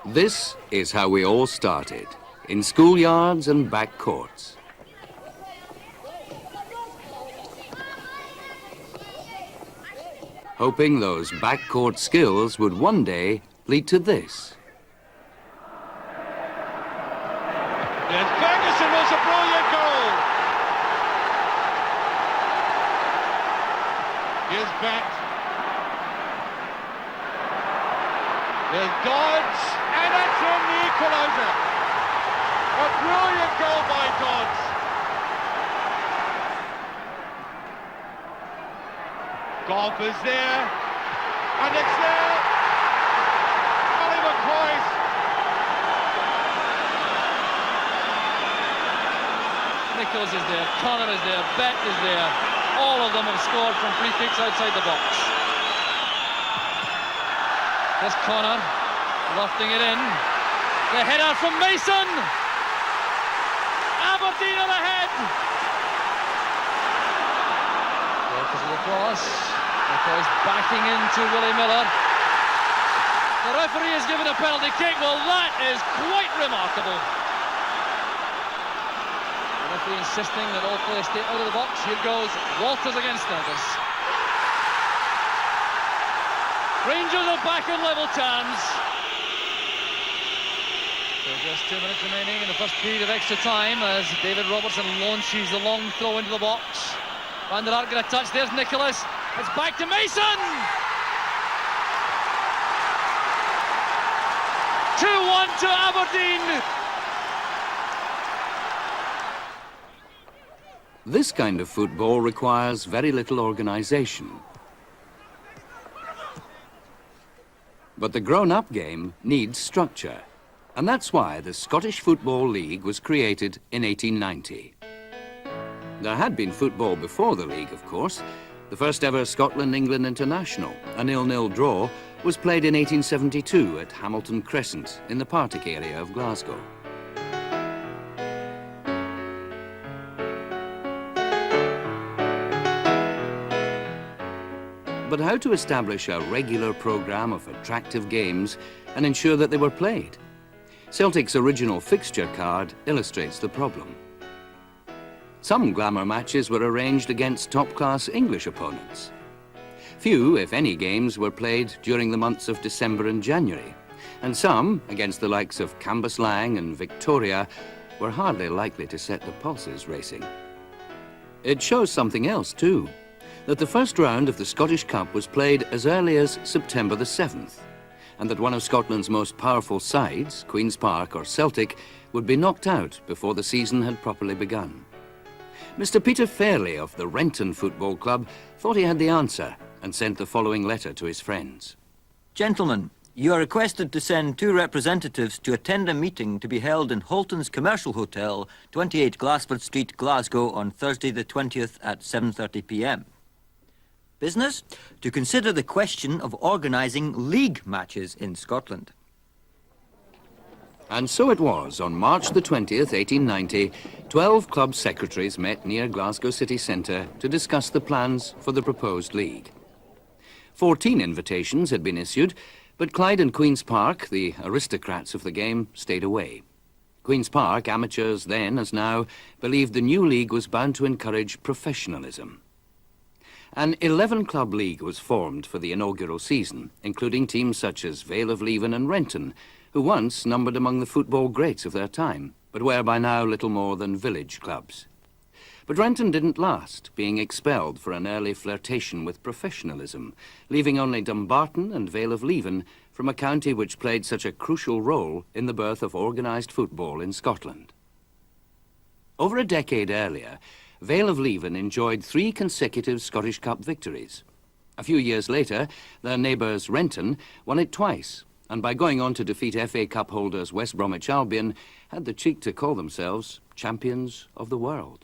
This is how we all started, in schoolyards and back courts. Hoping those backcourt skills would one day lead to this. Yes, Ferguson was a brilliant goal. Here's Bat. There's Dodds, and that's in the equaliser. A brilliant goal by Dodds. Golf is there, and it's there. Ollie McCoy's. Nichols is there, Connor is there, Beck is there. All of them have scored from free kicks outside the box. There's Connor, lofting it in. The header from Mason. Aberdeen on ahead. There is across. McCoy's backing into Willie Miller. The referee has given a penalty kick. Well, that is quite remarkable. The referee insisting that all players stay out of the box. Here goes Walters against Douglas. Rangers are back on level terms. So just 2 minutes remaining in the first period of extra time as David Robertson launches the long throw into the box. Van der Ark got a touch. There's Nicholas. It's back to Mason. 2-1 to Aberdeen. This kind of football requires very little organisation. But the grown-up game needs structure, and that's why the Scottish Football League was created in 1890. There had been football before the league, of course. The first ever Scotland-England international, a 0-0 draw, was played in 1872 at Hamilton Crescent in the Partick area of Glasgow. But how to establish a regular programme of attractive games and ensure that they were played? Celtic's original fixture card illustrates the problem. Some glamour matches were arranged against top-class English opponents. Few, if any, games were played during the months of December and January, and some, against the likes of Cambuslang and Victoria, were hardly likely to set the pulses racing. It shows something else, too, that the first round of the Scottish Cup was played as early as September the 7th, and that one of Scotland's most powerful sides, Queen's Park or Celtic, would be knocked out before the season had properly begun. Mr. Peter Fairley of the Renton Football Club thought he had the answer and sent the following letter to his friends. Gentlemen, you are requested to send 2 representatives to attend a meeting to be held in Holton's Commercial Hotel, 28 Glassford Street, Glasgow, on Thursday the 20th at 7:30 p.m. Business? To consider the question of organising league matches in Scotland. And so it was, on March the 20th, 1890, 12 club secretaries met near Glasgow city centre to discuss the plans for the proposed league. 14 invitations had been issued, but Clyde and Queen's Park, the aristocrats of the game, stayed away. Queen's Park, amateurs then as now, believed the new league was bound to encourage professionalism. An 11-club league was formed for the inaugural season, including teams such as Vale of Leven and Renton, who once numbered among the football greats of their time, but were by now little more than village clubs. But Renton didn't last, being expelled for an early flirtation with professionalism, leaving only Dumbarton and Vale of Leven from a county which played such a crucial role in the birth of organised football in Scotland. Over a decade earlier, Vale of Leven enjoyed 3 consecutive Scottish Cup victories. A few years later, their neighbours Renton won it twice, and by going on to defeat FA Cup holders West Bromwich Albion, had the cheek to call themselves champions of the world.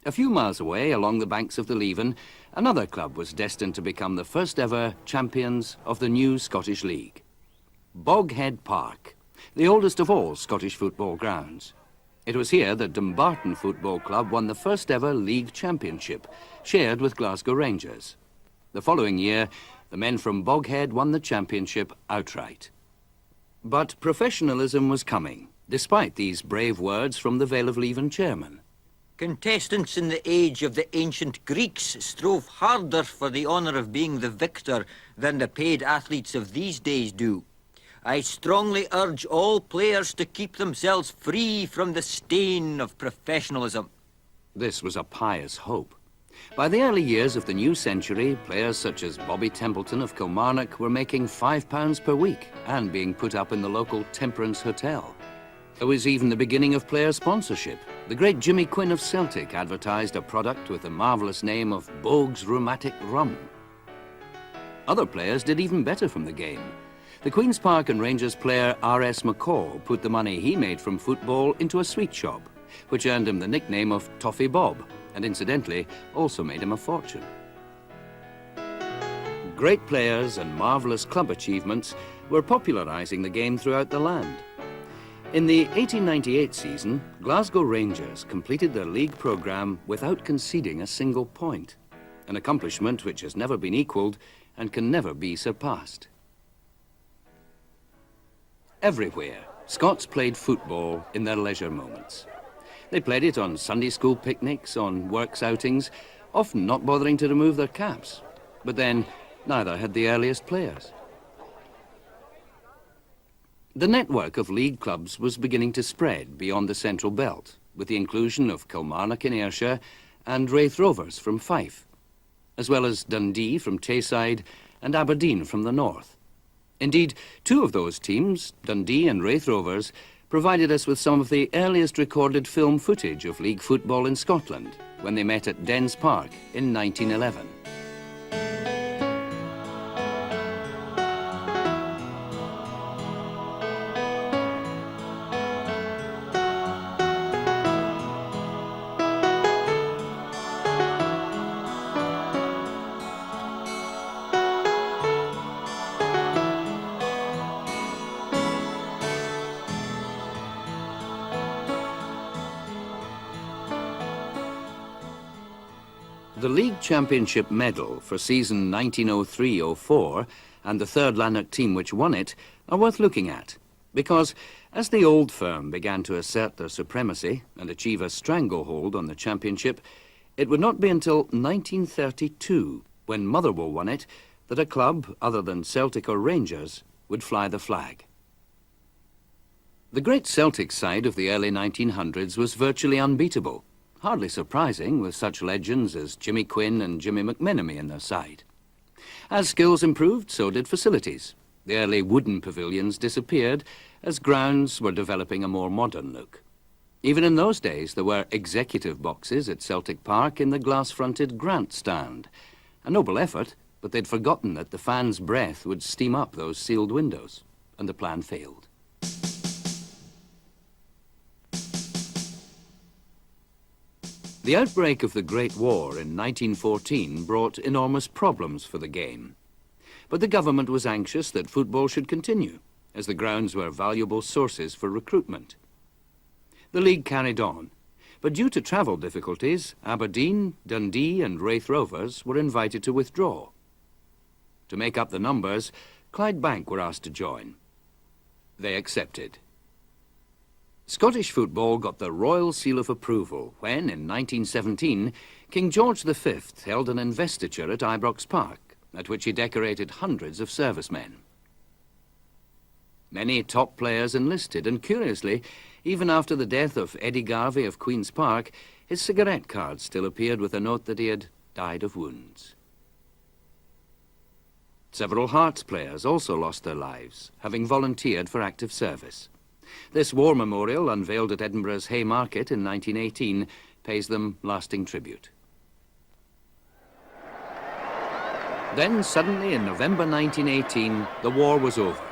A few miles away, along the banks of the Leven, another club was destined to become the first ever champions of the new Scottish League. Boghead Park, the oldest of all Scottish football grounds. It was here that Dumbarton Football Club won the first ever league championship, shared with Glasgow Rangers. The following year, the men from Boghead won the championship outright. But professionalism was coming, despite these brave words from the Vale of Leven chairman. Contestants in the age of the ancient Greeks strove harder for the honour of being the victor than the paid athletes of these days do. I strongly urge all players to keep themselves free from the stain of professionalism. This was a pious hope. By the early years of the new century, players such as Bobby Templeton of Kilmarnock were making £5 per week and being put up in the local Temperance Hotel. There was even the beginning of player sponsorship. The great Jimmy Quinn of Celtic advertised a product with the marvellous name of Bogue's Rheumatic Rum. Other players did even better from the game. The Queen's Park and Rangers player R.S. McCaw put the money he made from football into a sweet shop, which earned him the nickname of Toffee Bob, and incidentally also made him a fortune. Great players and marvellous club achievements were popularising the game throughout the land. In the 1898 season, Glasgow Rangers completed their league programme without conceding a single point, an accomplishment which has never been equalled and can never be surpassed. Everywhere, Scots played football in their leisure moments. They played it on Sunday school picnics, on works outings, often not bothering to remove their caps. But then, neither had the earliest players. The network of league clubs was beginning to spread beyond the central belt, with the inclusion of Kilmarnock in Ayrshire and Raith Rovers from Fife, as well as Dundee from Tayside and Aberdeen from the north. Indeed, two of those teams, Dundee and Raith Rovers, provided us with some of the earliest recorded film footage of league football in Scotland when they met at Dens Park in 1911. The League Championship medal for season 1903-04 and the third Lanark team which won it are worth looking at, because as the old firm began to assert their supremacy and achieve a stranglehold on the championship, it would not be until 1932, when Motherwell won it, that a club other than Celtic or Rangers would fly the flag. The great Celtic side of the early 1900s was virtually unbeatable. Hardly surprising with such legends as Jimmy Quinn and Jimmy McMenemy in their side. As skills improved, so did facilities. The early wooden pavilions disappeared as grounds were developing a more modern look. Even in those days, there were executive boxes at Celtic Park in the glass-fronted Grant stand. A noble effort, but they'd forgotten that the fans' breath would steam up those sealed windows, and the plan failed. The outbreak of the Great War in 1914 brought enormous problems for the game. But the government was anxious that football should continue, as the grounds were valuable sources for recruitment. The league carried on, but due to travel difficulties, Aberdeen, Dundee and Raith Rovers were invited to withdraw. To make up the numbers, Clydebank were asked to join. They accepted. Scottish football got the royal seal of approval when, in 1917, King George V held an investiture at Ibrox Park, at which he decorated hundreds of servicemen. Many top players enlisted, and curiously, even after the death of Eddie Garvey of Queen's Park, his cigarette card still appeared with a note that he had died of wounds. Several Hearts players also lost their lives, having volunteered for active service. This war memorial, unveiled at Edinburgh's Haymarket in 1918, pays them lasting tribute. Then, suddenly, in November 1918, the war was over,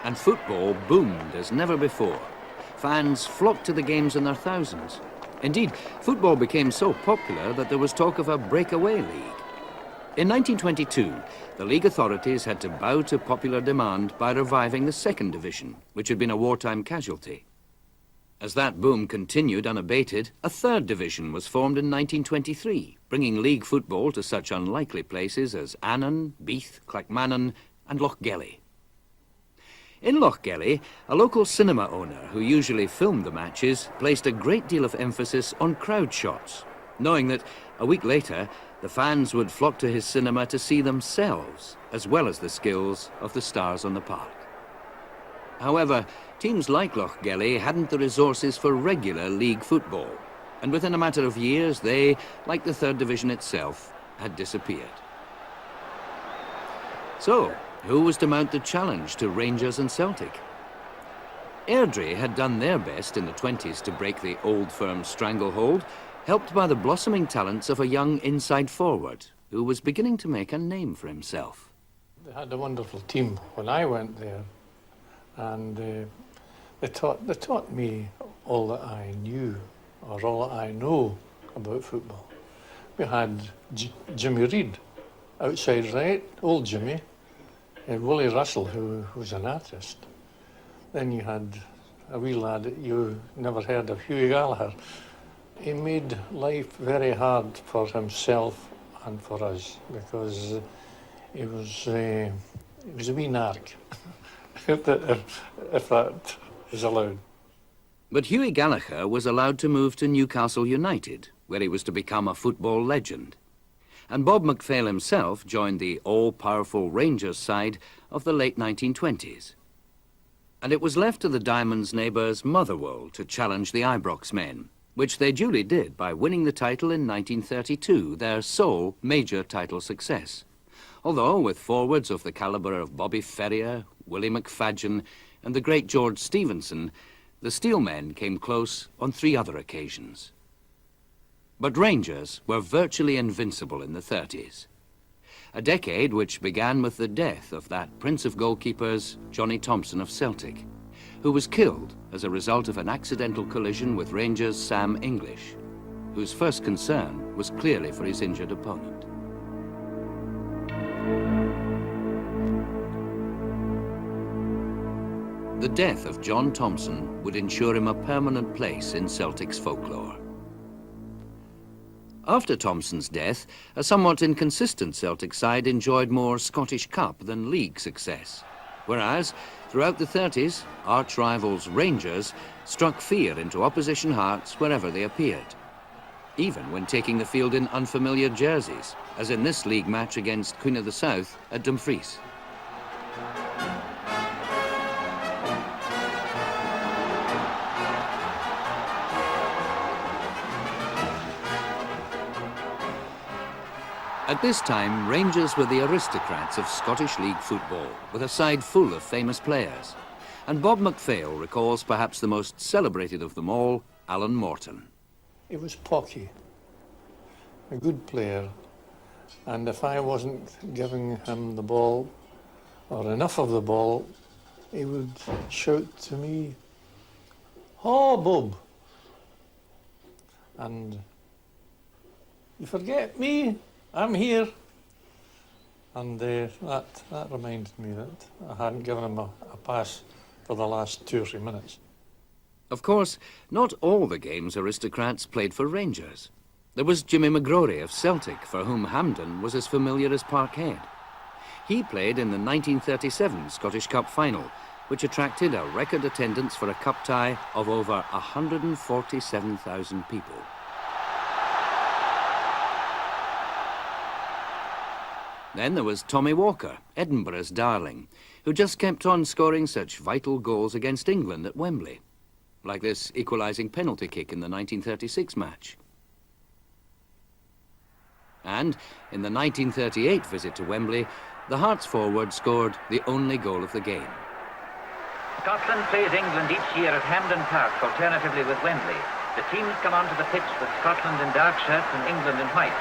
and football boomed as never before. Fans flocked to the games in their thousands. Indeed, football became so popular that there was talk of a breakaway league. In 1922, the league authorities had to bow to popular demand by reviving the second division, which had been a wartime casualty. As that boom continued unabated, a third division was formed in 1923, bringing league football to such unlikely places as Annan, Beath, Clackmannan and Lochgelly. In Lochgelly, a local cinema owner who usually filmed the matches placed a great deal of emphasis on crowd shots, knowing that a week later the fans would flock to his cinema to see themselves, as well as the skills of the stars on the park. However, teams like Lochgelly hadn't the resources for regular league football, and within a matter of years they, like the third division itself, had disappeared. So, who was to mount the challenge to Rangers and Celtic? Airdrie had done their best in the 20s to break the old firm's stranglehold, helped by the blossoming talents of a young inside forward who was beginning to make a name for himself. They had a wonderful team when I went there, and they taught me all that I knew, or all that I know about football. We had Jimmy Reid, outside right, old Jimmy, and Willie Russell, who was an artist. Then you had a wee lad that you never heard of, Hughie Gallagher. He made life very hard for himself and for us, because he was a wee narc, if that is allowed. But Hughie Gallagher was allowed to move to Newcastle United, where he was to become a football legend. And Bob McPhail himself joined the all-powerful Rangers side of the late 1920s. And it was left to the Diamonds' neighbours Motherwell to challenge the Ibrox men, which they duly did by winning the title in 1932, their sole major title success. Although with forwards of the calibre of Bobby Ferrier, Willie McFadgen and the great George Stevenson, the Steelmen came close on 3 other occasions. But Rangers were virtually invincible in the 30s. A decade which began with the death of that prince of goalkeepers, Johnny Thompson of Celtic, who was killed as a result of an accidental collision with Rangers' Sam English, whose first concern was clearly for his injured opponent. The death of John Thompson would ensure him a permanent place in Celtic's folklore. After Thompson's death, a somewhat inconsistent Celtic side enjoyed more Scottish Cup than league success, whereas throughout the 30s, arch-rivals Rangers struck fear into opposition hearts wherever they appeared, even when taking the field in unfamiliar jerseys, as in this league match against Queen of the South at Dumfries. At this time, Rangers were the aristocrats of Scottish League football, with a side full of famous players. And Bob McPhail recalls perhaps the most celebrated of them all, Alan Morton. He was Pocky, a good player, and if I wasn't giving him the ball, or enough of the ball, he would shout to me, "Oh, Bob!" And, "You forget me? I'm here." And that reminded me that I hadn't given him a pass for the last 2 or 3 minutes. Of course, not all the game's aristocrats played for Rangers. There was Jimmy McGrory of Celtic, for whom Hampden was as familiar as Parkhead. He played in the 1937 Scottish Cup final, which attracted a record attendance for a cup tie of over 147,000 people. Then there was Tommy Walker, Edinburgh's darling, who just kept on scoring such vital goals against England at Wembley, like this equalising penalty kick in the 1936 match. And in the 1938 visit to Wembley, the Hearts forward scored the only goal of the game. Scotland plays England each year at Hampden Park, alternatively with Wembley. The teams come onto the pitch with Scotland in dark shirts and England in white.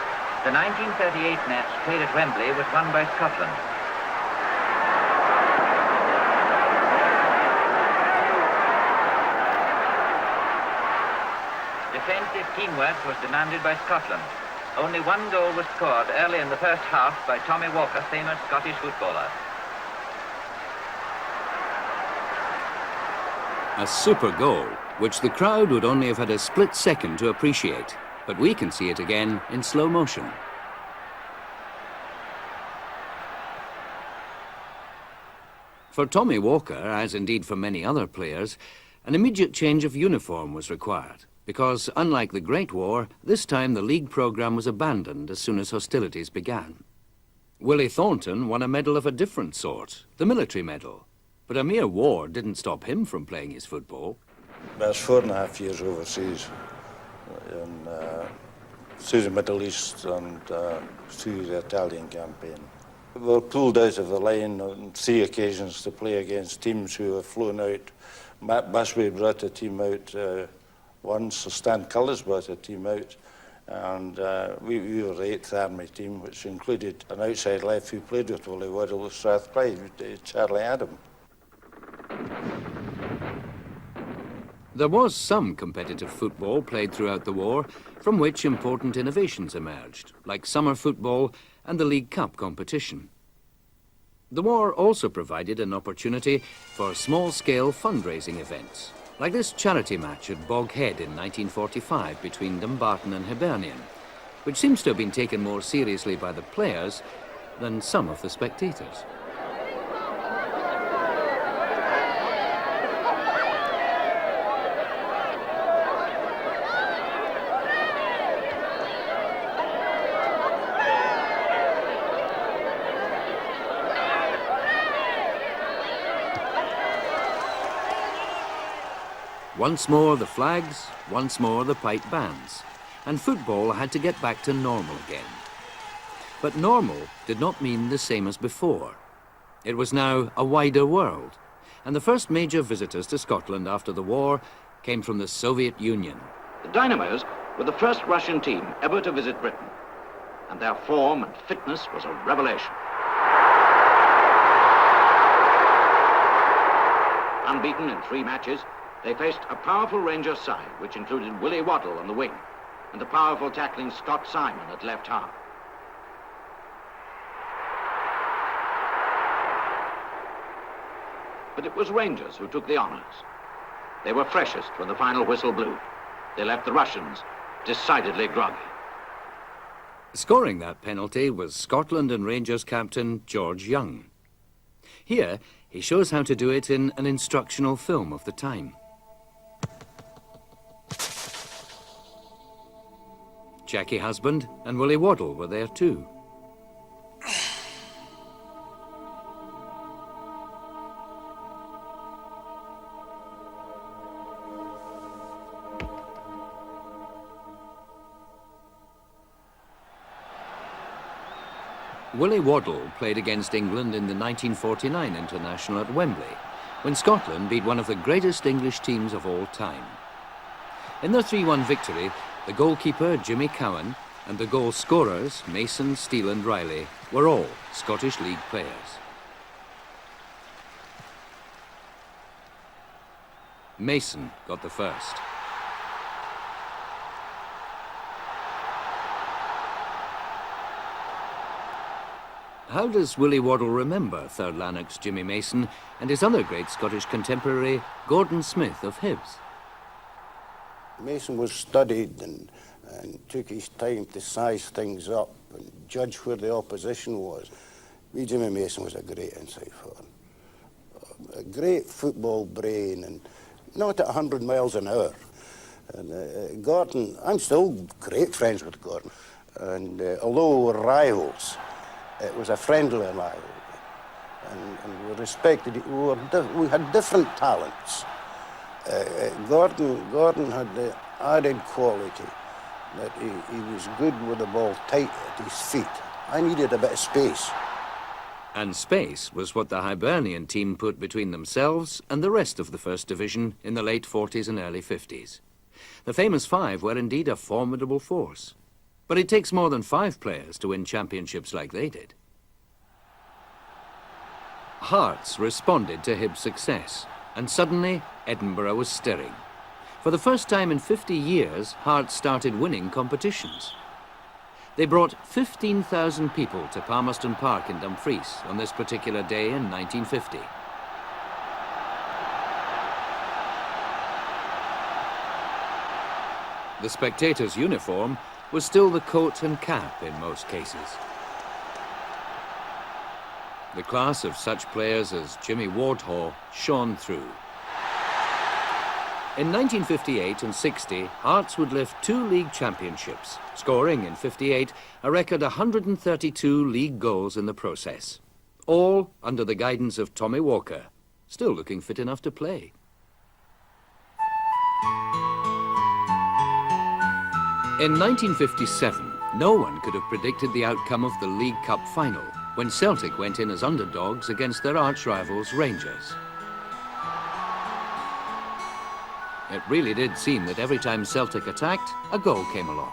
The 1938 match played at Wembley was won by Scotland. Defensive teamwork was demanded by Scotland. Only 1 goal was scored early in the first half by Tommy Walker, famous Scottish footballer. A super goal, which the crowd would only have had a split second to appreciate. But we can see it again in slow motion. For Tommy Walker, as indeed for many other players, an immediate change of uniform was required, because unlike the Great War, this time the league programme was abandoned as soon as hostilities began. Willie Thornton won a medal of a different sort, the military medal, but a mere war didn't stop him from playing his football. I was 4.5 years overseas, through the Middle East and through the Italian campaign. We were pulled out of the line on 3 occasions to play against teams who have flown out. Matt Busby brought a team out once, so Stan Cullis brought a team out, and we were the 8th Army team, which included an outside left who played with Willie Waddle with Strathclyde, Charlie Adam. There was some competitive football played throughout the war, from which important innovations emerged, like summer football and the League Cup competition. The war also provided an opportunity for small-scale fundraising events, like this charity match at Bog Head in 1945 between Dumbarton and Hibernian, which seems to have been taken more seriously by the players than some of the spectators. Once more the flags, once more the pipe bands, and football had to get back to normal again. But normal did not mean the same as before. It was now a wider world, and the first major visitors to Scotland after the war came from the Soviet Union. The Dynamos were the first Russian team ever to visit Britain, and their form and fitness was a revelation. Unbeaten in 3 matches, they faced a powerful Rangers side, which included Willie Waddle on the wing and the powerful tackling Scott Simon at left half. But it was Rangers who took the honours. They were freshest when the final whistle blew. They left the Russians decidedly groggy. Scoring that penalty was Scotland and Rangers captain George Young. Here, he shows how to do it in an instructional film of the time. Jackie Husband and Willie Waddle were there too. Willie Waddle played against England in the 1949 International at Wembley, when Scotland beat one of the greatest English teams of all time. In their 3-1 victory, the goalkeeper, Jimmy Cowan, and the goal scorers, Mason, Steele and Riley, were all Scottish League players. Mason got the first. How does Willie Waddle remember Third Lanark's Jimmy Mason and his other great Scottish contemporary, Gordon Smith of Hibs? Mason was studied and took his time to size things up and judge where the opposition was. Jimmy Mason was a great inside forward. A great football brain, and not at 100 miles an hour. And Gordon, I'm still great friends with Gordon. And although we were rivals, it was a friendly rivalry. And we respected it. We had different talents. Gordon had the added quality that he was good with the ball tight at his feet. I needed a bit of space. And space was what the Hibernian team put between themselves and the rest of the First Division in the late 40s and early 50s. The famous 5 were indeed a formidable force. But it takes more than 5 players to win championships like they did. Hearts responded to Hibs' success, and suddenly Edinburgh was stirring. For the first time in 50 years, Hearts started winning competitions. They brought 15,000 people to Palmerston Park in Dumfries on this particular day in 1950. The spectators' uniform was still the coat and cap in most cases. The class of such players as Jimmy Wardhaw shone through. In 1958 and 60, Hearts would lift 2 league championships, scoring in 58 a record 132 league goals in the process. All under the guidance of Tommy Walker, still looking fit enough to play. In 1957, no one could have predicted the outcome of the League Cup final when Celtic went in as underdogs against their arch-rivals Rangers. It really did seem that every time Celtic attacked, a goal came along.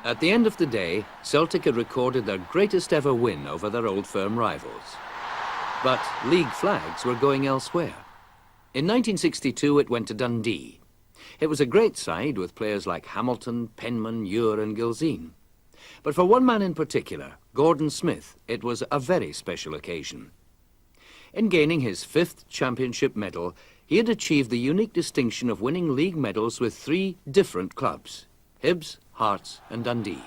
At the end of the day, Celtic had recorded their greatest ever win over their old firm rivals. But league flags were going elsewhere. In 1962, it went to Dundee. It was a great side with players like Hamilton, Penman, Ure and Gilzean. But for one man in particular, Gordon Smith, it was a very special occasion. In gaining his 5th championship medal, he had achieved the unique distinction of winning league medals with 3 different clubs: Hibs, Hearts and Dundee.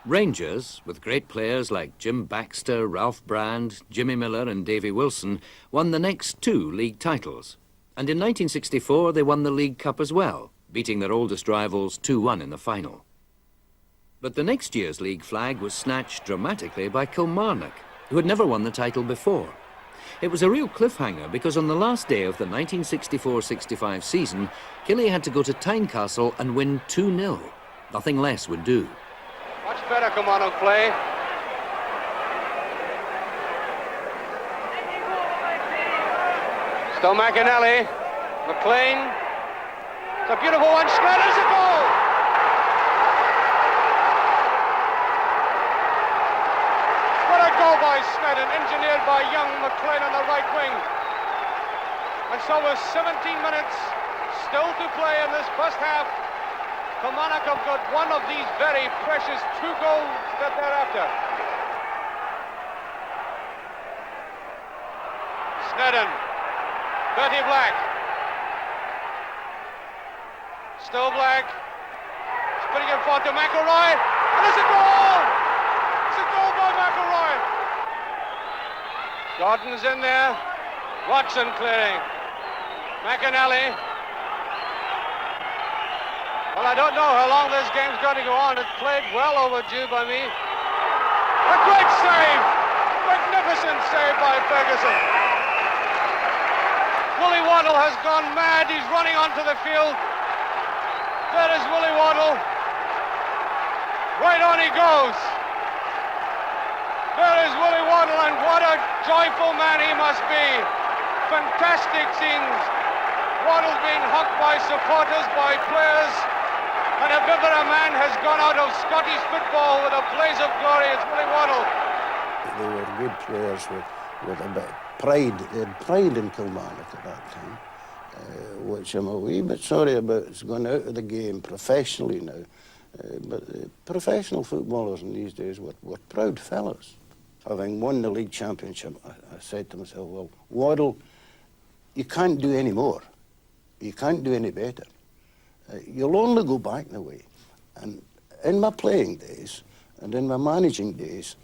Rangers, with great players like Jim Baxter, Ralph Brand, Jimmy Miller and Davy Wilson, won the next 2 league titles. And in 1964 they won the League Cup as well, beating their oldest rivals 2-1 in the final. But the next year's league flag was snatched dramatically by Kilmarnock, who had never won the title before. It was a real cliffhanger because on the last day of the 1964-65 season, Killie had to go to Tynecastle and win 2-0. Nothing less would do. Much better Kilmarnock play. Still McAnally. McLean. It's a beautiful one. Schneider's a goal! What a goal by Snedden, engineered by young McLean on the right wing. And so with 17 minutes still to play in this first half, Kilmarnock have got one of these very precious 2 goals that they're after. Snedden, Bertie Black. Still Black. He's putting it forward to McElroy. And it's a goal! It's a goal by McElroy. Gordon's in there. Watson clearing. McAnally. Well, I don't know how long this game's going to go on. It's played well overdue by me. A great save! Magnificent save by Ferguson. Willie Waddle has gone mad. He's running onto the field. There is Willie Waddle. Right on he goes. There is Willie Waddle, and what a joyful man he must be. Fantastic scenes. Waddle being hugged by supporters, by players, and if ever a man has gone out of Scottish football with a blaze of glory, it's Willie Waddle. They were good players with a bit of pride. They had pride in Kilmarnock at that time, which I'm a wee bit sorry about. It's gone out of the game professionally now. But professional footballers in these days were proud fellows. Having won the league championship, I said to myself, well, Waddle, you can't do any more. You can't do any better. You'll only go back the way. And in my playing days and in my managing days,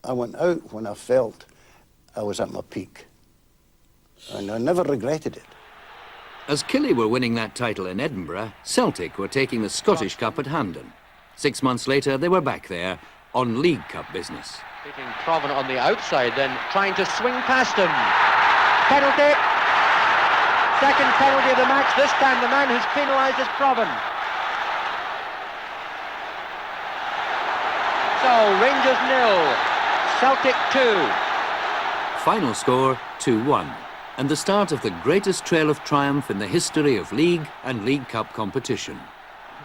I went out when I felt I was at my peak. And I never regretted it. As Killie were winning that title in Edinburgh, Celtic were taking the Scottish Cup at Hampden. 6 months later, they were back there on League Cup business. Beating Provan on the outside, then trying to swing past him. Penalty. Second penalty of the match. This time the man who's penalised is Provan. So, Rangers 0, Celtic 2. Final score 2-1, and the start of the greatest trail of triumph in the history of League and League Cup competition.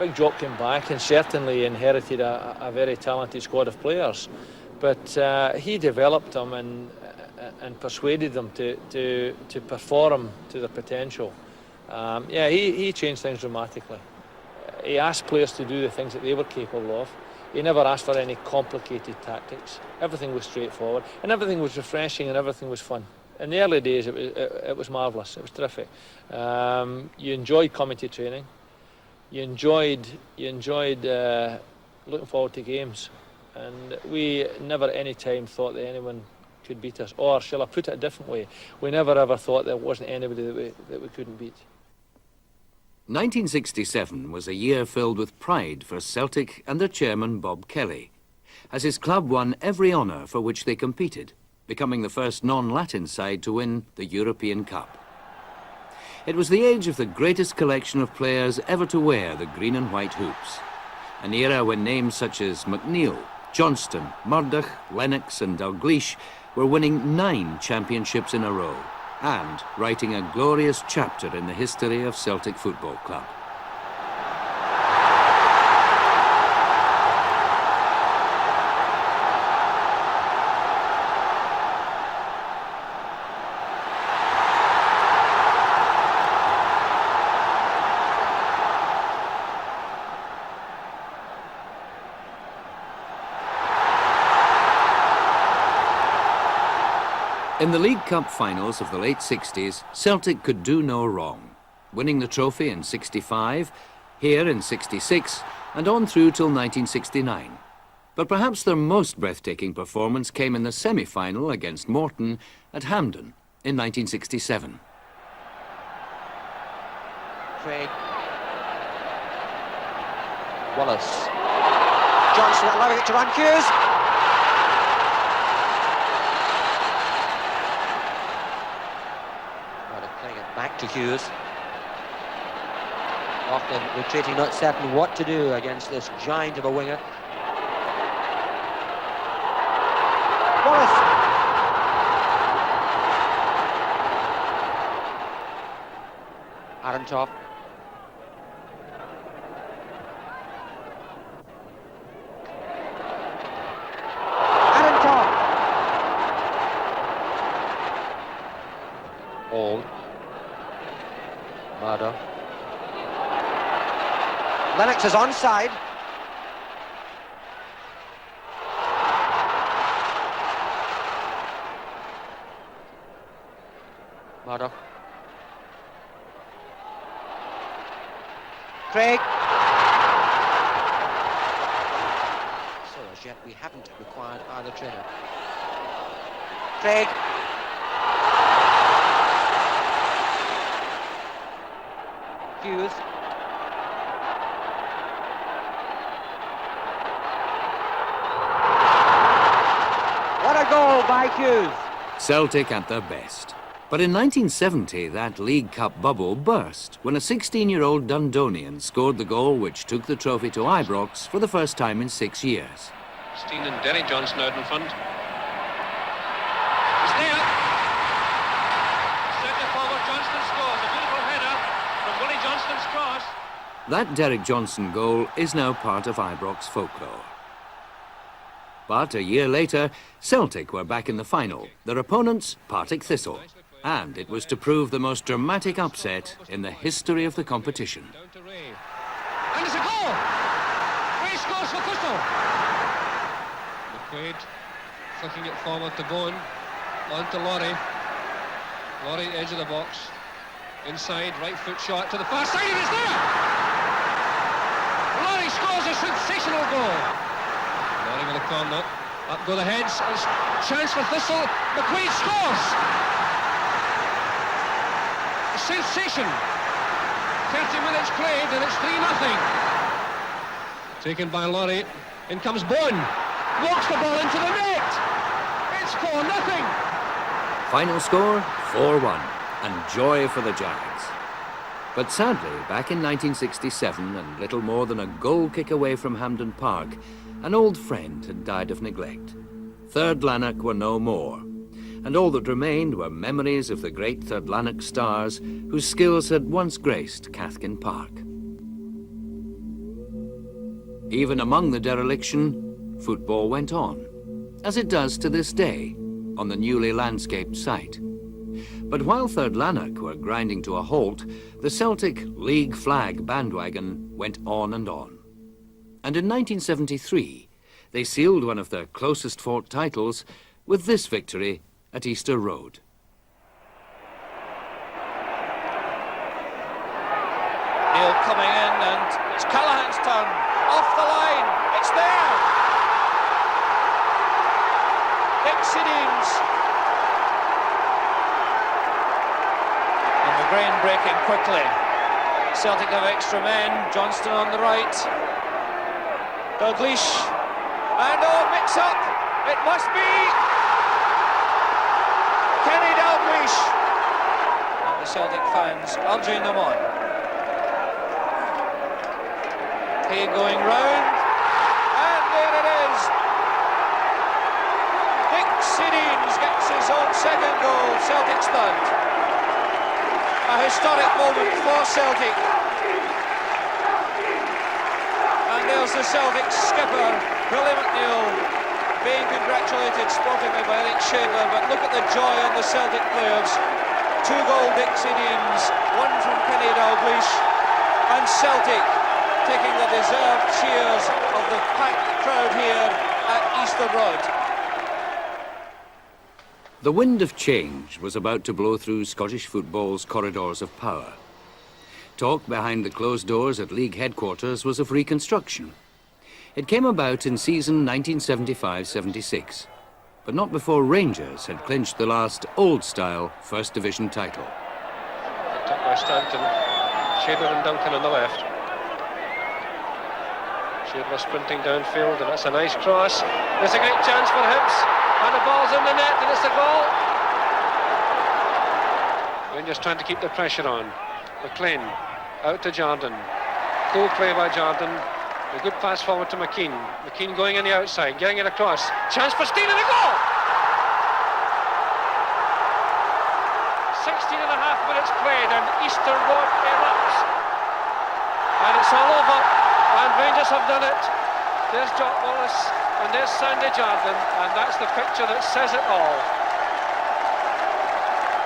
Big Jock came back and certainly inherited a very talented squad of players, but he developed them and persuaded them to perform to their potential. Yeah, he changed things dramatically. He asked players to do the things that they were capable of. He never asked for any complicated tactics. Everything was straightforward, and everything was refreshing, and everything was fun. In the early days, it was marvellous. It was terrific. You enjoyed coming to training. You enjoyed looking forward to games, and we never at any time thought that anyone could beat us. Or shall I put it a different way? We never ever thought there wasn't anybody that we couldn't beat. 1967 was a year filled with pride for Celtic and their chairman Bob Kelly, as his club won every honour for which they competed, becoming the first non-Latin side to win the European Cup. It was the age of the greatest collection of players ever to wear the green and white hoops, an era when names such as McNeil, Johnston, Murdoch, Lennox and Dalgleish were winning 9 championships in a row and writing a glorious chapter in the history of Celtic Football Club. In the League Cup finals of the late 60s, Celtic could do no wrong, winning the trophy in 65, here in 66, and on through till 1969. But perhaps their most breathtaking performance came in the semi-final against Morton at Hampden in 1967. Craig. Wallace. Johnson allowing it to run Hughes. Back to Hughes. Often retreating, not certain what to do against this giant of a winger. Wallace. Arentoff. Arentoff. All. Murdo. Lennox is onside. Murdo. Craig. So as yet we haven't required either trainer. Craig. Hughes. What a goal by Hughes. Celtic at their best, But in 1970, that League Cup bubble burst when a 16-year-old Dundonian scored the goal which took the trophy to Ibrox for the first time in 6 years. Steen and Derry Johnson out in front. He's there. Centre forward Johnston scores. A beautiful header from Willie Johnston's cross. That Derek Johnson goal is now part of Ibrox folklore. But a year later, Celtic were back in the final, their opponents Partick Thistle, and it was to prove the most dramatic upset in the history of the competition. And it's a goal! Ray scores for Thistle. McQuaid flicking it forward to Bowen, on to Laurie. Laurie, edge of the box, inside, right foot shot to the far side, and it's there! Laurie scores a sensational goal. Laurie with a corner, up go the heads, it's chance for Thistle, McQuaid scores! A sensation! 30 minutes played and it's 3-0. Taken by Laurie, in comes Bowen, walks the ball into the net! It's 4-0. Final score, 4-1, and joy for the Giants. But sadly, back in 1967, and little more than a goal kick away from Hampden Park, an old friend had died of neglect. Third Lanark were no more, and all that remained were memories of the great Third Lanark stars whose skills had once graced Cathkin Park. Even among the dereliction, football went on, as it does to this day, on the newly landscaped site. But while Third Lanark were grinding to a halt, the Celtic League flag bandwagon went on and on. And in 1973, they sealed one of their closest fought titles with this victory at Easter Road. Neil coming in, and it's Callahan's turn. Off the line, it's there! Dick Sidines. And McGrain breaking quickly. Celtic have extra men, Johnston on the right. Dalglish, and mix-up, it must be Kenny Dalglish. And the Celtic fans urging them on. He going round, and there it is. Dick Sidines gets his own second goal, Celtic's third. A historic moment for Celtic. And there's the Celtic skipper, Billy McNeill, being congratulated sportingly by Eric Shadler, but look at the joy on the Celtic players. 2-goal Dick Sidines, 1 from Kenny Dalglish, and Celtic taking the deserved cheers of the packed crowd here at Easter Road. The wind of change was about to blow through Scottish football's corridors of power. Talk behind the closed doors at league headquarters was of reconstruction. It came about in season 1975-76, but not before Rangers had clinched the last old-style First Division title. Picked up by Stanton, Shadler and Duncan on the left. Shadler sprinting downfield, and that's a nice cross. There's a great chance for Hibs, and the ball's in the net, and it's a goal. Rangers trying to keep the pressure on. McLean out to Jordan. Cool play by Jordan. A good pass forward to McKean. McKean going on the outside, getting it across. Chance for Steen and a goal! 16 and a half minutes played, and Easter Road erupts. And it's all over, and Rangers have done it. There's Jock Wallace, and there's Sandy Jordan, and that's the picture that says it all.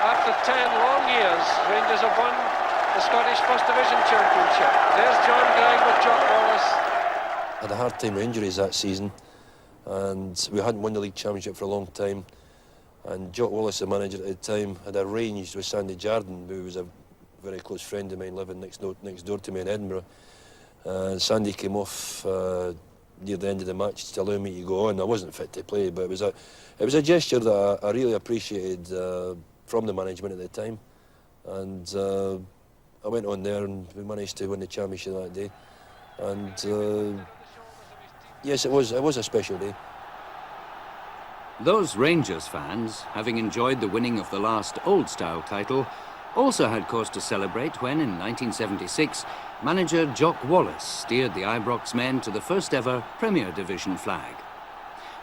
After 10 long years, Rangers have won the Scottish First Division Championship. There's John Gregg with Jock Wallace. I had a hard time with injuries that season, and we hadn't won the league championship for a long time. And Jock Wallace, the manager at the time, had arranged with Sandy Jordan, who was a very close friend of mine living next door to me in Edinburgh. Sandy came off near the end of the match to allow me to go on. I wasn't fit to play, but it was a gesture that I really appreciated from the management at the time. And I went on there, and we managed to win the championship that day. And yes, it was a special day. Those Rangers fans, having enjoyed the winning of the last old-style title, also had cause to celebrate when, in 1976, manager Jock Wallace steered the Ibrox men to the first ever Premier Division flag.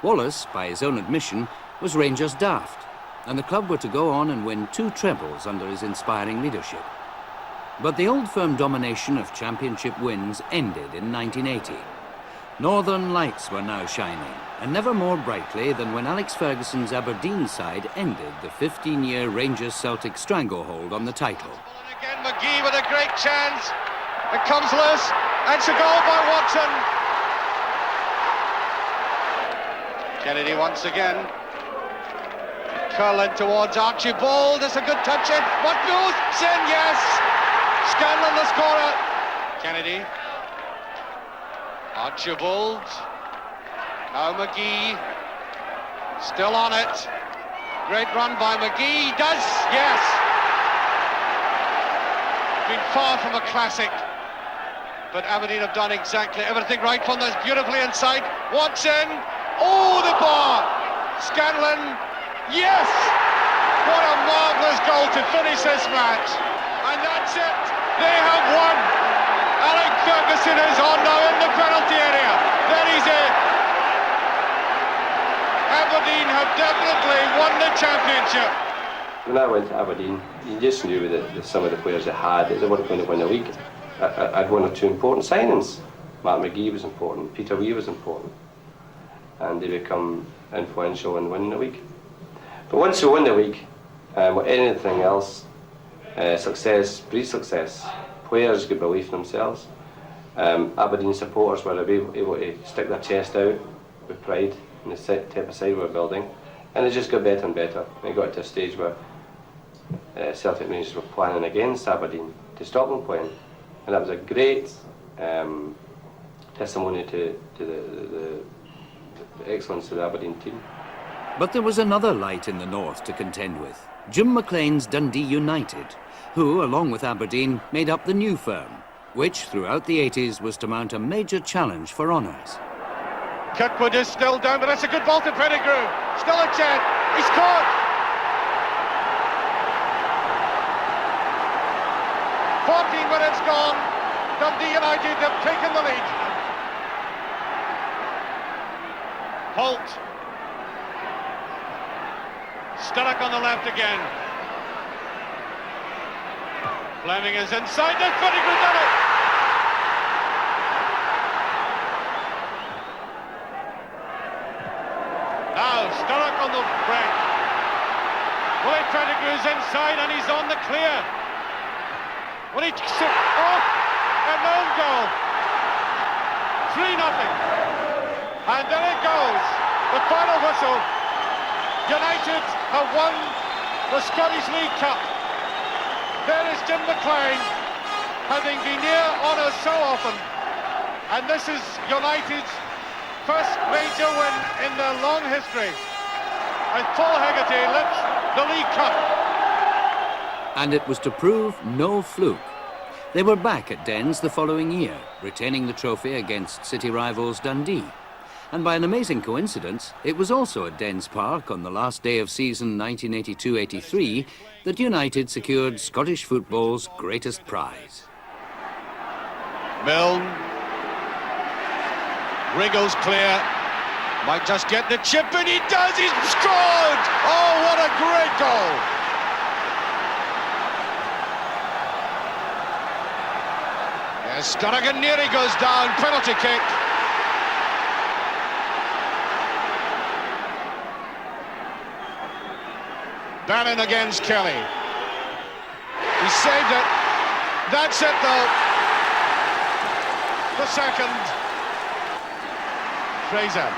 Wallace, by his own admission, was Rangers daft, and the club were to go on and win 2 trebles under his inspiring leadership. But the old firm domination of championship wins ended in 1980. Northern lights were now shining, and never more brightly than when Alex Ferguson's Aberdeen side ended the 15-year Rangers-Celtic stranglehold on the title. And again, McGee with a great chance. It comes loose, and it's a goal by Watson. Kennedy once again. Curling towards Archibald. It's a good touch in. What goes? Sin, yes. Scanlon the scorer. Kennedy. Archibald. Now McGee. Still on it. Great run by McGee. Does, yes. Been far from a classic. But Aberdeen have done exactly everything right from this beautifully inside. Watson. Oh, the bar. Scanlon. Yes! What a marvellous goal to finish this match. And that's it. They have won. Alex Ferguson is on now in the penalty area. That is it. Aberdeen have definitely won the championship. When I went to Aberdeen, you just knew that some of the players they had, they weren't going to win the league. I'd 1 or 2 important signings. Mark McGee was important, Peter Wee was important. And they become influential in winning the league. But once you win the league, with anything else, success breeds success. Players could believe in themselves. Aberdeen supporters were able to stick their chest out with pride in the type of side we were building, and it just got better and better. And it got to a stage where Celtic Rangers were planning against Aberdeen to stop them playing, and that was a great testimony to the excellence of the Aberdeen team. But there was another light in the north to contend with. Jim McLean's Dundee United, who, along with Aberdeen, made up the new firm, which throughout the 80s was to mount a major challenge for honours. Kirkwood is still down, but that's a good ball to Pettigrew. Still a chance. He scored. 14 minutes gone. Dundee United have taken the lead. Holt. Sturrock on the left again. Fleming is inside. That's Pettigrew done it. Now Sturrock on the break. Willie Pettigrew's inside and he's on the clear. When he takes it off, an own goal. 3-0. And there it goes. The final whistle. United have won the Scottish League Cup. There is Jim McLean, having been near honours so often. And this is United's first major win in their long history. And Paul Hegarty lifts the League Cup. And it was to prove no fluke. They were back at Dens the following year, retaining the trophy against city rivals Dundee. And by an amazing coincidence, it was also at Dens Park on the last day of season 1982-83 that United secured Scottish football's greatest prize. Milne wriggles clear, might just get the chip, and he does. He's scored. Oh, what a great goal. Yes, Sturrock, near he goes down. Penalty kick. Bannon against Kelly. He saved it. That's it though. The second. Fraser.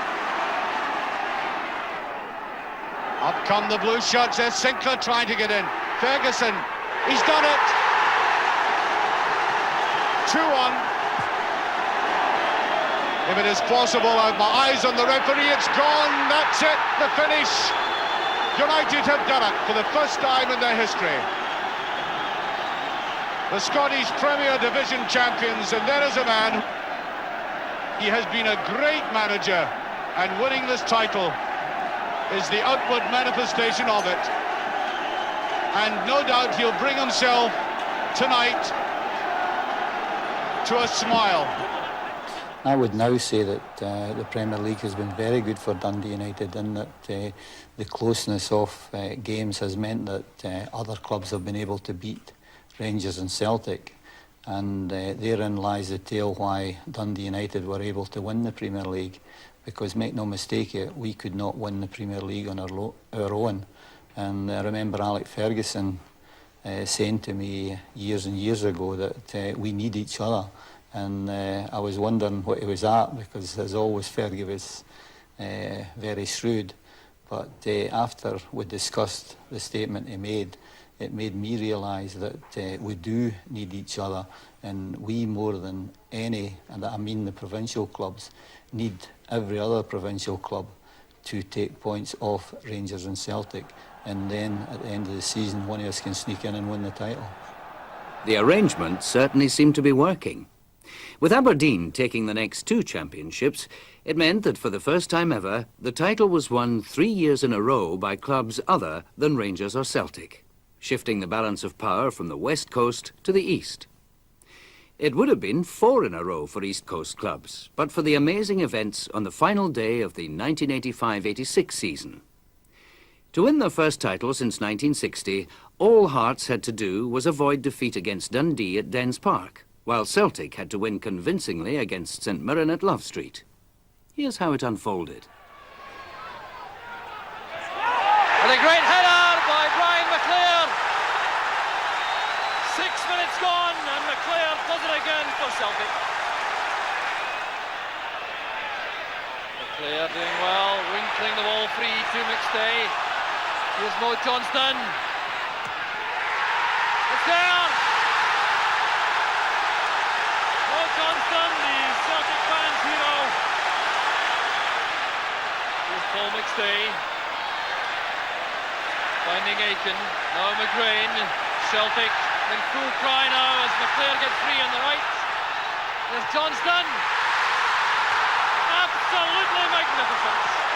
Up come the blue shots. There's Sinclair trying to get in. Ferguson. He's done it. 2-1. If it is possible, I have my eyes on the referee. It's gone. That's it. The finish. United have done it for the first time in their history. The Scottish Premier Division champions, and there is a man. He has been a great manager, and winning this title is the outward manifestation of it. And no doubt he'll bring himself tonight to a smile. I would now say that the Premier League has been very good for Dundee United, in that the closeness of games has meant that other clubs have been able to beat Rangers and Celtic, and therein lies the tale why Dundee United were able to win the Premier League, because make no mistake, we could not win the Premier League on our own. And I remember Alex Ferguson saying to me years and years ago that we need each other. And I was wondering what he was at, because as always Fergie was very shrewd. But after we discussed the statement he made, it made me realise that we do need each other, and we more than any, and I mean the provincial clubs, need every other provincial club to take points off Rangers and Celtic, and then at the end of the season one of us can sneak in and win the title. The arrangement certainly seemed to be working. With Aberdeen taking the next 2 championships, it meant that for the first time ever, the title was won 3 years in a row by clubs other than Rangers or Celtic, shifting the balance of power from the West Coast to the East. It would have been 4 in a row for East Coast clubs, but for the amazing events on the final day of the 1985-86 season. To win their first title since 1960, all Hearts had to do was avoid defeat against Dundee at Dens Park, while Celtic had to win convincingly against St Mirren at Love Street. Here's how it unfolded. And a great header by Brian McClair. 6 minutes gone, and McClair does it again for Celtic. McClair doing well, winkling the ball free to McStay. Here's Mo Johnston. It's there! Mo Johnston, the Celtic fans' hero. Here's Paul McStay. Finding Aiken, now McGrain. Celtic in full cry now as McClair gets free on the right. There's Johnston. Absolutely magnificent.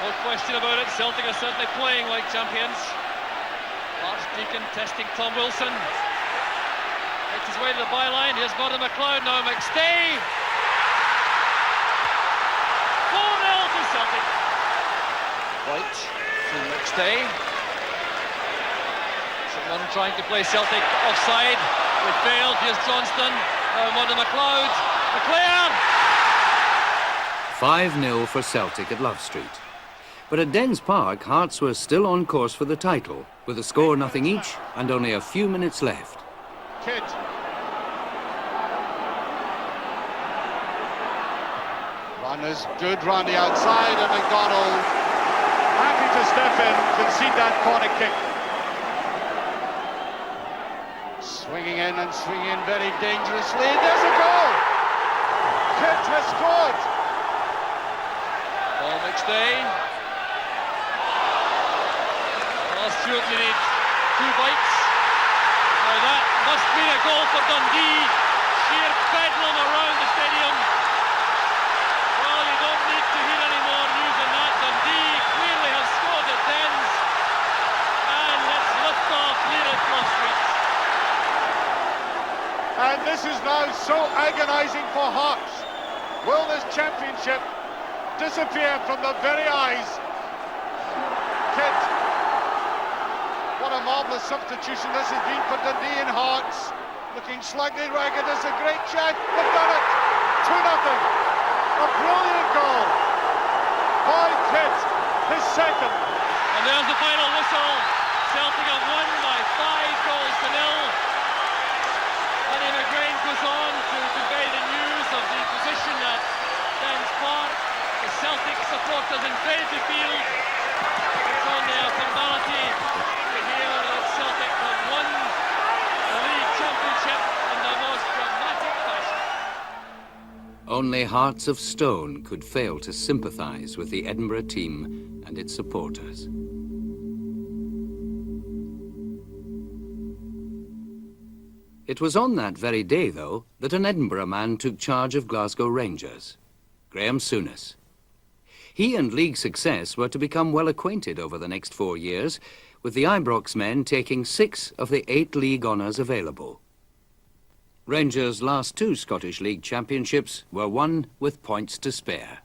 No question about it, Celtic are certainly playing like champions. Archdeacon testing Tom Wilson. Makes his way to the byline, here's Gordon McLeod, now McStay. 4-0 to Celtic. White to McStay. Someone trying to play Celtic offside. It failed, here's Johnston. Now Gordon McLeod. McClair! 5-0 for Celtic at Love Street. But at Dens Park, Hearts were still on course for the title, with a score nothing each and only a few minutes left. Kidd. Run is good round the outside, and McDonald happy to step in, concede that corner kick. Swinging in and swinging in very dangerously. There's a goal! Kidd has scored! Paul McStay. Stuart, you need 2 bites. Now that must be a goal for Dundee. Sheer bedlam around the stadium. Well, you don't need to hear any more news on that. Dundee clearly has scored at Dens. And let's lift off here at Love Street. And this is now so agonising for Hearts. Will this championship disappear from the very eyes? Kidd. What a marvellous substitution this has been for Dundee and Hearts. Looking slightly ragged, it's a great chance. They've done it! 2-0. A brilliant goal by Kidd, his second. And there's the final whistle. Celtic have won by 5 goals to 0. Eddie McGrain goes on to convey the news of the position at Dens Park. The Celtic supporters invade the field. It's only a formality to hear that Celtic have won the league championship in the most dramatic fashion. Only hearts of stone could fail to sympathise with the Edinburgh team and its supporters. It was on that very day, though, that an Edinburgh man took charge of Glasgow Rangers, Graham Souness. He and league success were to become well acquainted over the next 4 years, with the Ibrox men taking 6 of the 8 league honours available. Rangers' last 2 Scottish League championships were won with points to spare.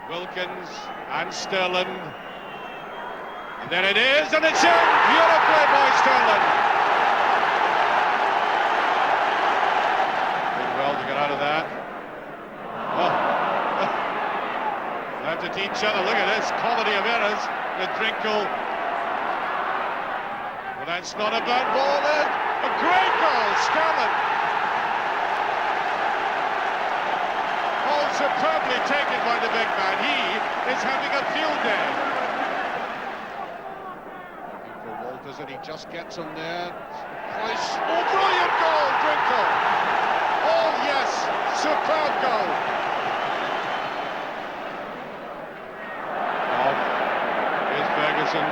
Wilkins and Sterling. And there it is, and it's in! Beautifully by Sterling. Did well to get out of that. Oh. Left it to each other. Look at this comedy of errors with Drinkle. Well, that's not a bad ball, then. A great goal, Sterling. All superbly taken by the big man. He is having a field day. Looking for Walters, and he just gets him there. Price. Oh, brilliant goal, Drinkle. Oh, yes, superb goal. Off. Here's Ferguson.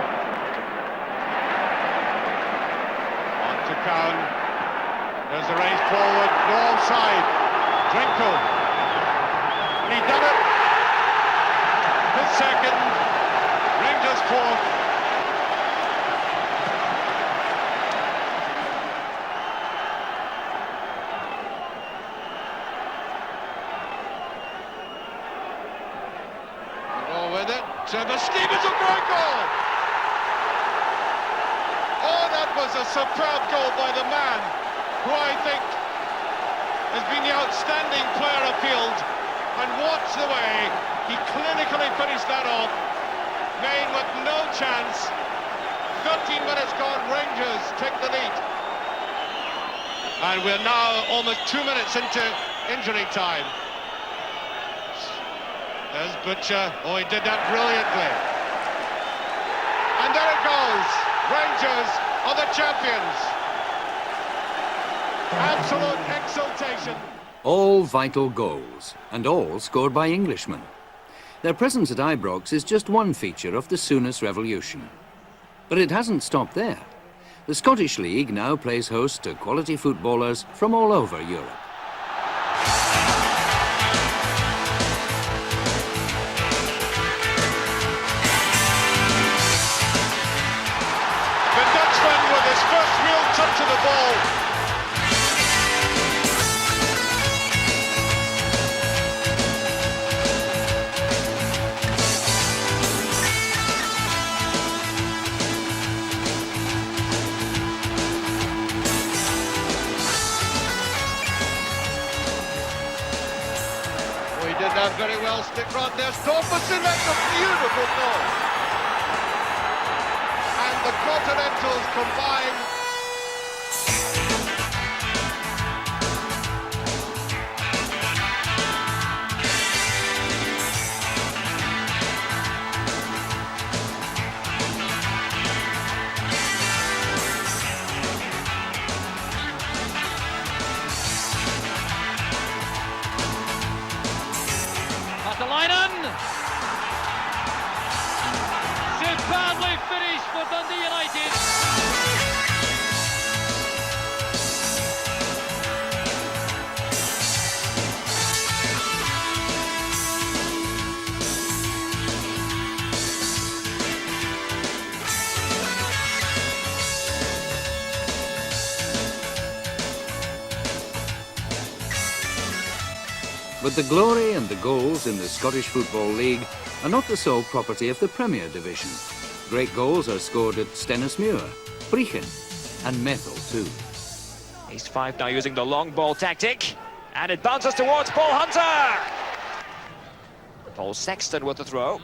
On to Cowan. There's the race forward. No offside. Drinkle. And he done it. His second. Rangers fourth. With it, the Stevens a great goal! Oh, that was a superb goal by the man who I think has been the outstanding player afield, and watch the way he clinically finished that off. Maine with no chance. 13 minutes gone, Rangers take the lead. And we're now almost 2 minutes into injury time. There's Butcher. Oh, he did that brilliantly. And there it goes. Rangers are the champions. Absolute exultation. All vital goals, and all scored by Englishmen. Their presence at Ibrox is just one feature of the Souness revolution. But it hasn't stopped there. The Scottish League now plays host to quality footballers from all over Europe. Touch of the ball. Oh, he did that very well. Stick right there. Stormson, that's a beautiful goal. And the Continentals combine. Superbly finished for Dundee United. But the glory and the goals in the Scottish Football League are not the sole property of the Premier Division. Great goals are scored at Stennismuir, Brechin and Methil too. East 5 now using the long ball tactic, and it bounces towards Paul Hunter. Paul Sexton with the throw.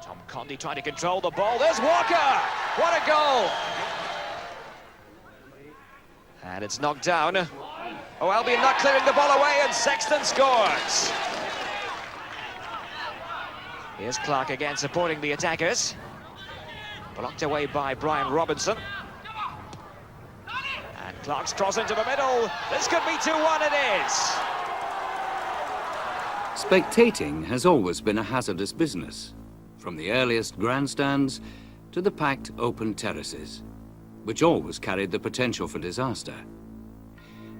Tom Condy trying to control the ball. There's Walker! What a goal! And it's knocked down. Oh, Albion not clearing the ball away, and Sexton scores. Here's Clark again supporting the attackers. Blocked away by Brian Robinson. And Clark's cross into the middle. This could be 2-1, it is. Spectating has always been a hazardous business, from the earliest grandstands to the packed open terraces, which always carried the potential for disaster.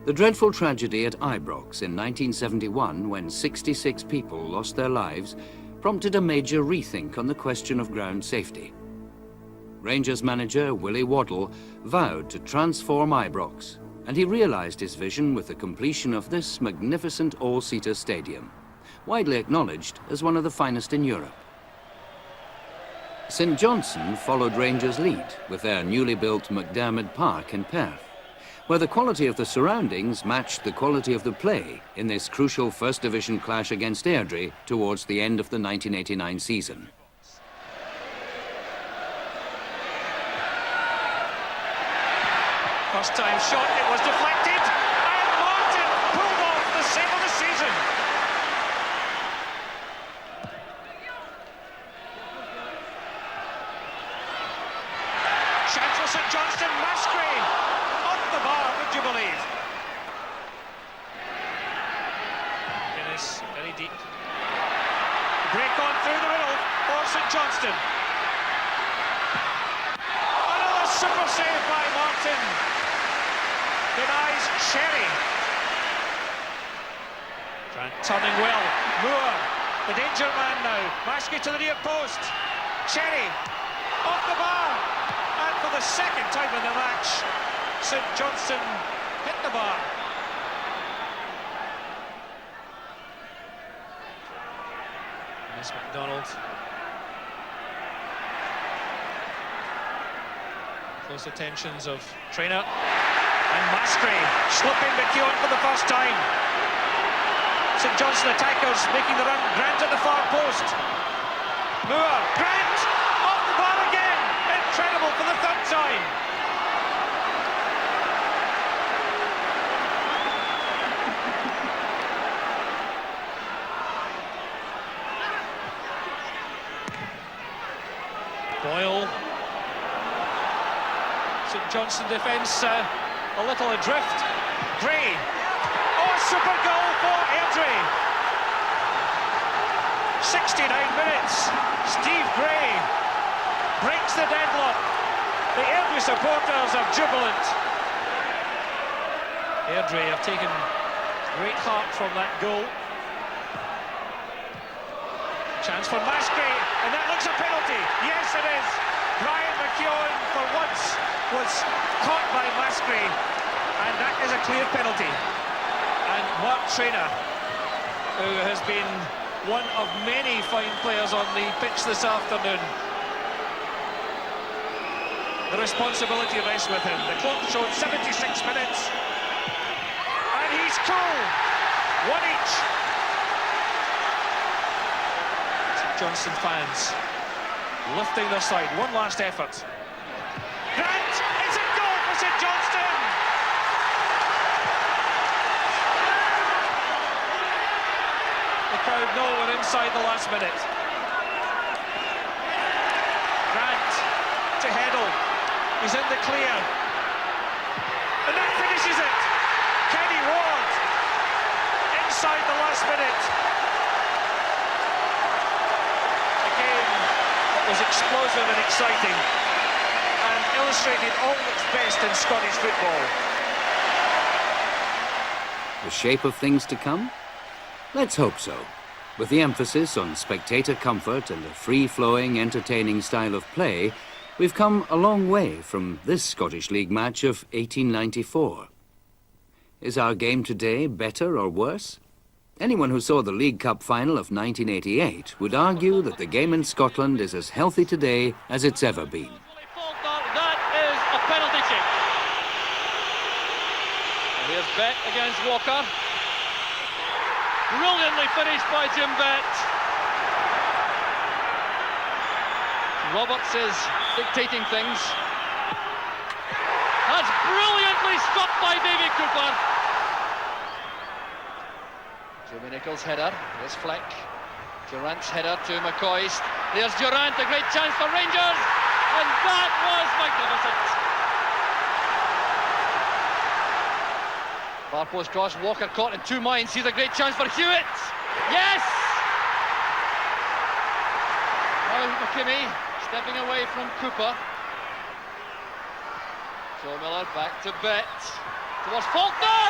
The dreadful tragedy at Ibrox in 1971, when 66 people lost their lives, prompted a major rethink on the question of ground safety. Rangers manager Willie Waddle vowed to transform Ibrox, and he realised his vision with the completion of this magnificent all-seater stadium, widely acknowledged as one of the finest in Europe. St Johnstone followed Rangers' lead with their newly built McDermott Park in Perth, where the quality of the surroundings matched the quality of the play in this crucial First Division clash against Airdrie towards the end of the 1989 season. First time shot, it was deflected, and Martin pulled off the save of the season. Chance for St Johnstone, Mascray, off the bar, would you believe? Guinness, very deep. Break on through the middle for St Johnstone. Another super save by Martin. Denies Sherry. Grant turning well. Moore, the danger man now. Mascray to the near post. Sherry off the bar. And for the second time in the match, St Johnstone hit the bar. Miss McDonald. Close attentions of trainer. And Mascray slipping McKeown for the first time. St Johnstone attackers making the run. Grant at the far post. Moore, Grant off the bar again. Incredible for the third time. Boyle. St Johnstone defence a little adrift. Gray. Oh, super goal for Airdrie. 69 minutes. Steve Gray breaks the deadlock. The Airdrie supporters are jubilant. Airdrie have taken great heart from that goal. Chance for Mascray, and that looks a penalty. Yes, it is. Brian McKeown, for once, was caught by Mascray, and that is a clear penalty. And Mark Traynor, who has been one of many fine players on the pitch this afternoon, the responsibility rests with him. The clock showed 76 minutes, and he's cool. One each. St Johnstone fans lifting their side. One last effort. Grant, it's a goal for St Johnstone! The crowd know we're inside the last minute. Grant to Heddle. He's in the clear. And that finishes it! Kenny Ward inside the last minute. A game that was explosive and exciting, and illustrated all that's best in Scottish football. The shape of things to come? Let's hope so. With the emphasis on spectator comfort and a free-flowing, entertaining style of play, we've come a long way from this Scottish League match of 1894. Is our game today better or worse? Anyone who saw the League Cup final of 1988 would argue that the game in Scotland is as healthy today as it's ever been. That is a penalty kick. Here's Bett against Walker. Brilliantly finished by Jim Bett. Roberts is dictating things. That's brilliantly struck by Davy Cooper. Jimmy Nichols' header. There's Fleck. Durant's header to McCoist. There's Durant, a great chance for Rangers. And that was magnificent. Far post cross, Walker caught in two minds. Here's a great chance for Hewitt. Yes! Now McKimmie stepping away from Cooper. Joe Miller back to Bett. towards Faulkner!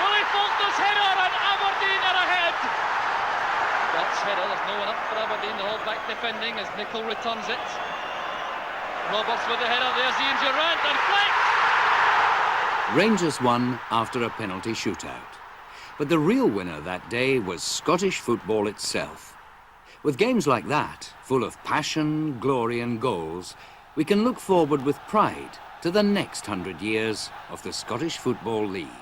Willie Faulkner's header and Aberdeen are ahead! That's header, there's no one up for Aberdeen, the hold back defending as Nicol returns it. Roberts with the header, there's Ian Durant and flicked! Rangers won after a penalty shootout. But the real winner that day was Scottish football itself. With games like that, full of passion, glory and goals, we can look forward with pride to the next 100 years of the Scottish Football League.